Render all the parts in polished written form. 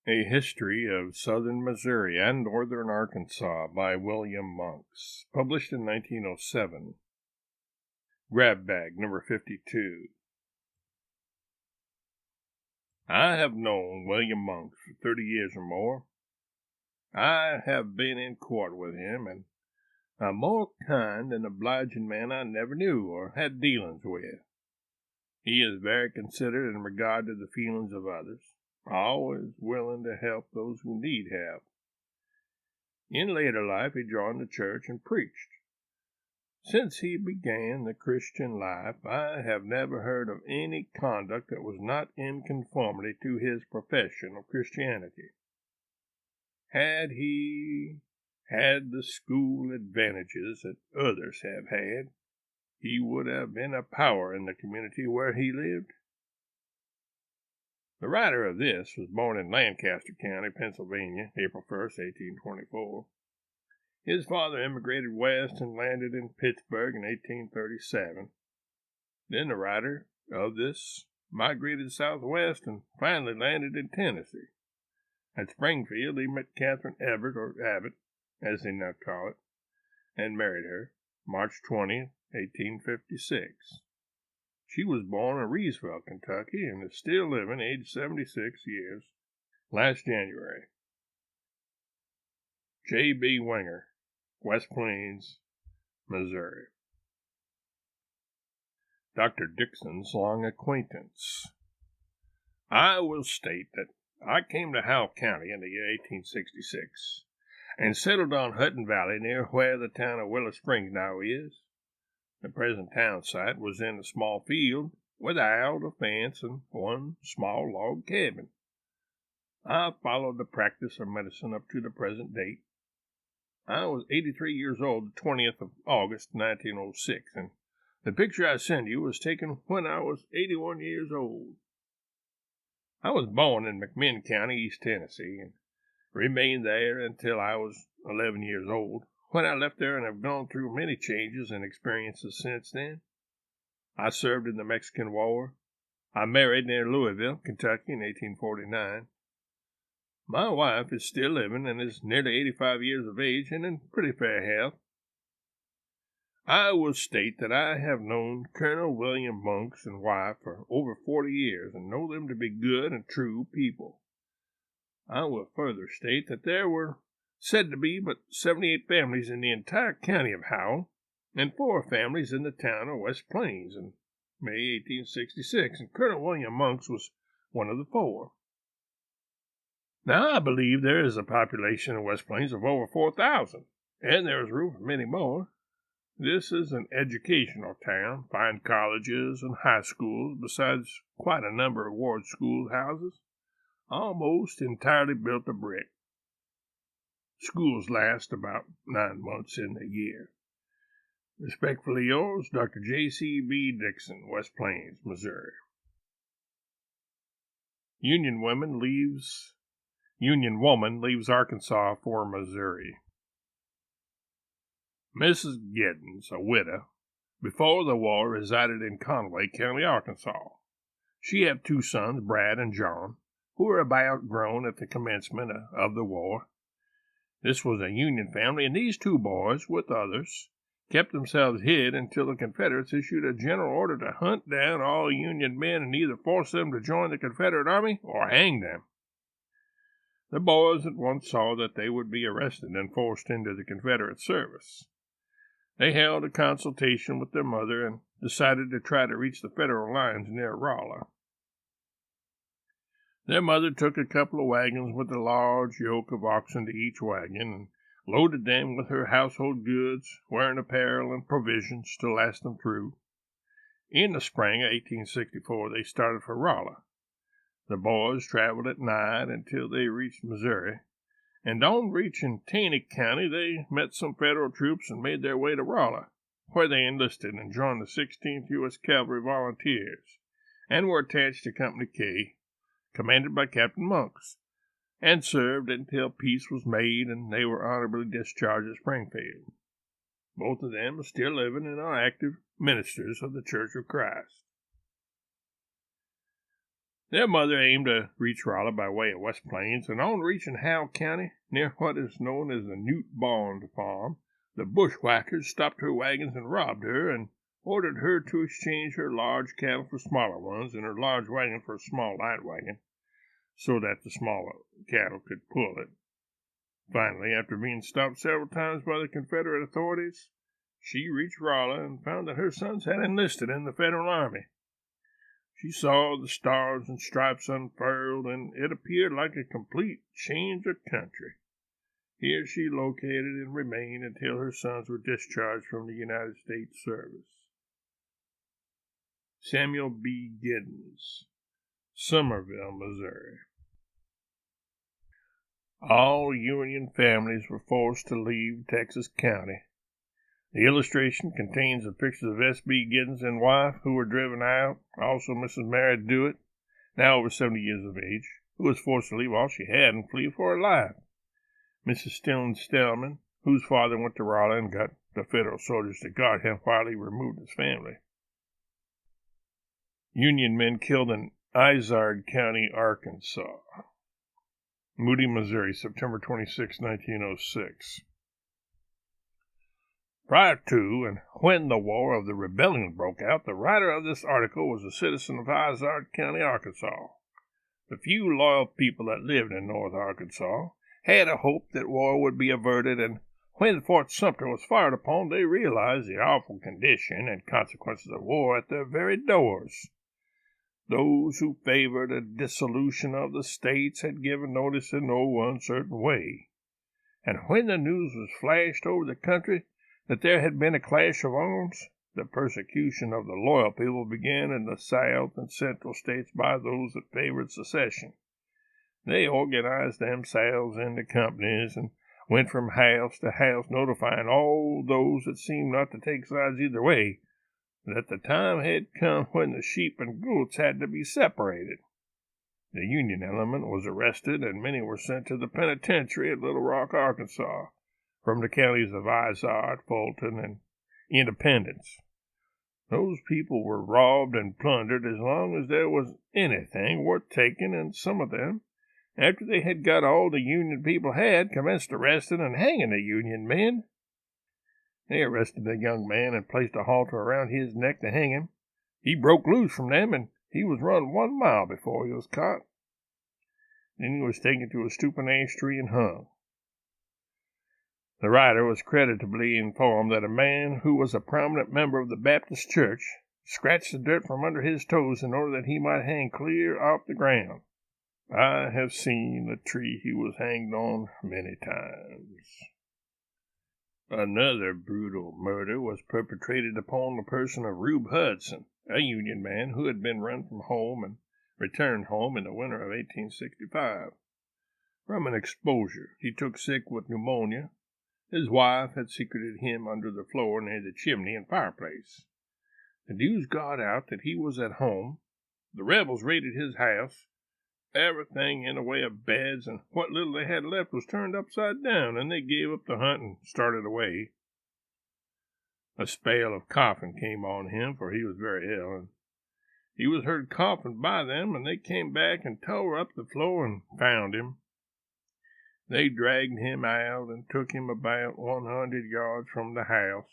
A History of Southern Missouri and Northern Arkansas by William Monks, published in 1907. Grab Bag number 52. I have known William Monks for 30 years or more. I have been in court with him, and a more kind and obliging man I never knew or had dealings with. He is very considerate in regard to the feelings of others, always willing to help those who need help. In later life he joined the church and preached. Since he began the Christian life, I have never heard of any conduct that was not in conformity to his profession of Christianity. Had he had the school advantages that others have had, he would have been a power in the community where he lived. The writer of this was born in Lancaster County, Pennsylvania, April 1st, 1824. His father immigrated west and landed in Pittsburgh in 1837. Then the writer of this migrated southwest and finally landed in Tennessee. At Springfield, he met Catherine Everett, or Abbott, as they now call it, and married her, March 20th, 1856. She was born in Reesville, Kentucky, and is still living, age 76 years, last January. J.B. Winger, West Plains, Missouri. Dr. Dixon's long acquaintance. I will state that I came to Howell County in the year 1866 and settled on Hutton Valley near where the town of Willow Springs now is. The present town site was in a small field without a fence and one small log cabin. I followed the practice of medicine up to the present date. I was 83 years old the 20th of August, 1906, and the picture I send you was taken when I was 81 years old. I was born in McMinn County, East Tennessee, and remained there until I was 11 years old, when I left there and have gone through many changes and experiences since then. I served in the Mexican War. I married near Louisville, Kentucky in 1849. My wife is still living and is nearly 85 years of age and in pretty fair health. I will state that I have known Colonel William Monks and wife for over 40 years and know them to be good and true people. I will further state that there were said to be but 78 families in the entire county of Howell, and 4 families in the town of West Plains in May 1866, and Colonel William Monks was one of the 4. Now, I believe there is a population in West Plains of over 4,000, and there is room for many more. This is an educational town, fine colleges and high schools, besides quite a number of ward schoolhouses, almost entirely built of brick. Schools last about 9 months in the year. Respectfully yours, Dr. J.C.B. Dixon, West Plains, Missouri. Union woman leaves Arkansas for Missouri. Mrs. Giddens, a widow, before the war resided in Conway County, Arkansas. She had 2 sons, Brad and John, who were about grown at the commencement of the war. This was a Union family, and these 2 boys, with others, kept themselves hid until the Confederates issued a general order to hunt down all Union men and either force them to join the Confederate Army or hang them. The boys at once saw that they would be arrested and forced into the Confederate service. They held a consultation with their mother and decided to try to reach the Federal lines near Rolla. Their mother took a couple of wagons with a large yoke of oxen to each wagon and loaded them with her household goods, wearing apparel, and provisions to last them through. In the spring of 1864, they started for Rolla. The boys traveled at night until they reached Missouri, and on reaching Taney County, they met some Federal troops and made their way to Rolla, where they enlisted and joined the 16th U.S. Cavalry Volunteers, and were attached to Company K, commanded by Captain Monks, and served until peace was made and they were honorably discharged at Springfield. Both of them are still living and are active ministers of the Church of Christ. Their mother aimed to reach Raleigh by way of West Plains, and on reaching Howe County, near what is known as the Newt Bond Farm, the bushwhackers stopped her wagons and robbed her, and ordered her to exchange her large cattle for smaller ones, and her large wagon for a small light wagon, so that the smaller cattle could pull it. Finally, after being stopped several times by the Confederate authorities, she reached Raleigh and found that her sons had enlisted in the Federal Army. She saw the stars and stripes unfurled, and it appeared like a complete change of country. Here she located and remained until her sons were discharged from the United States service. Samuel B. Giddens, Somerville, Missouri. All Union families were forced to leave Texas County. The illustration contains a picture of S.B. Giddens and wife who were driven out, also Mrs. Mary Dewitt, now over 70 years of age, who was forced to leave all she had and flee for her life. Mrs. Stillman Stellman, whose father went to Raleigh and got the Federal soldiers to guard him while he removed his family. Union men killed in Izard County, Arkansas. Moody, Missouri, September 26, 1906. Prior to and when the War of the Rebellion broke out, the writer of this article was a citizen of Izard County, Arkansas. The few loyal people that lived in North Arkansas had a hope that war would be averted, and when Fort Sumter was fired upon, they realized the awful condition and consequences of war at their very doors. Those who favored a dissolution of the states had given notice in no uncertain way, and when the news was flashed over the country that there had been a clash of arms, the persecution of the loyal people began in the South and Central states by those that favored secession. They organized themselves into companies and went from house to house notifying all those that seemed not to take sides either way that the time had come when the sheep and goats had to be separated. The Union element was arrested, and many were sent to the penitentiary at Little Rock, Arkansas, from the counties of Izard, Fulton, and Independence. Those people were robbed and plundered as long as there was anything worth taking, and some of them, after they had got all the Union people had, commenced arresting and hanging the Union men. They arrested the young man and placed a halter around his neck to hang him. He broke loose from them, and he was run 1 mile before he was caught. Then he was taken to a stooping ash tree and hung. The writer was creditably informed that a man who was a prominent member of the Baptist Church scratched the dirt from under his toes in order that he might hang clear off the ground. I have seen the tree he was hanged on many times. Another brutal murder was perpetrated upon the person of Rube Hudson, a Union man who had been run from home and returned home in the winter of 1865. From an exposure, he took sick with pneumonia. His wife had secreted him under the floor near the chimney and fireplace. The news got out that he was at home. The rebels raided his house. Everything in the way of beds and what little they had left was turned upside down, and they gave up the hunt and started away. A spell of coughing came on him, for he was very ill, and he was heard coughing by them, and they came back and tore up the floor and found him. They dragged him out and took him about 100 yards from the house.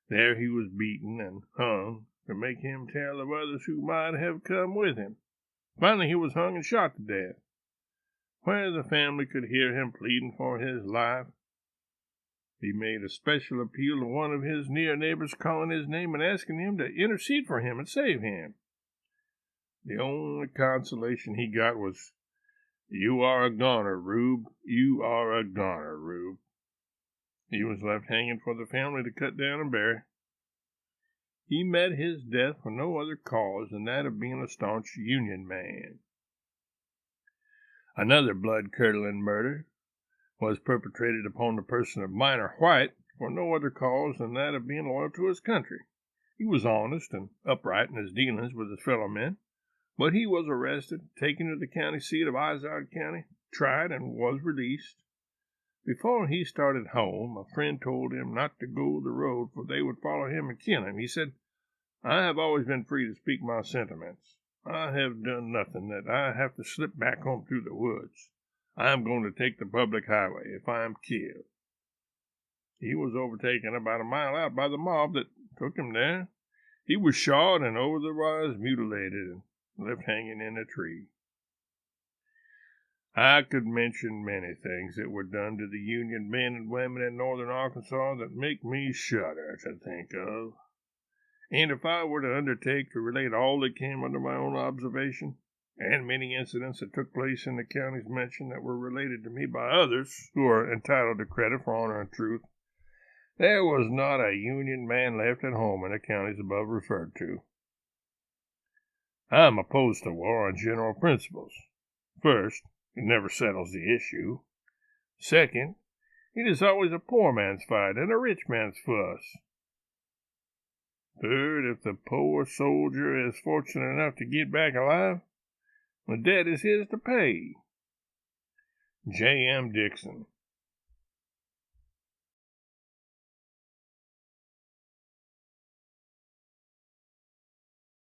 There he was beaten and hung to make him tell of others who might have come with him. Finally, he was hung and shot to death, where the family could hear him pleading for his life. He made a special appeal to one of his near neighbors, calling his name and asking him to intercede for him and save him. The only consolation he got was, "You are a goner, Rube. You are a goner, Rube." He was left hanging for the family to cut down and bury. He met his death for no other cause than that of being a staunch Union man. Another blood-curdling murder was perpetrated upon the person of Minor White for no other cause than that of being loyal to his country. He was honest and upright in his dealings with his fellow men, but he was arrested, taken to the county seat of Izard County, tried, and was released. Before he started home, a friend told him not to go the road, for they would follow him and kill him. He said, "I have always been free to speak my sentiments. I have done nothing that I have to slip back home through the woods. I am going to take the public highway if I am killed." He was overtaken about a mile out by the mob that took him there. He was shot and over the wires mutilated and left hanging in a tree. I could mention many things that were done to the Union men and women in northern Arkansas that make me shudder to think of. And if I were to undertake to relate all that came under my own observation, and many incidents that took place in the counties mentioned that were related to me by others who are entitled to credit for honor and truth, there was not a Union man left at home in the counties above referred to. I am opposed to war on general principles. First, it never settles the issue. Second, it is always a poor man's fight and a rich man's fuss. Third, if the poor soldier is fortunate enough to get back alive, the debt is his to pay. J. M. Dixon.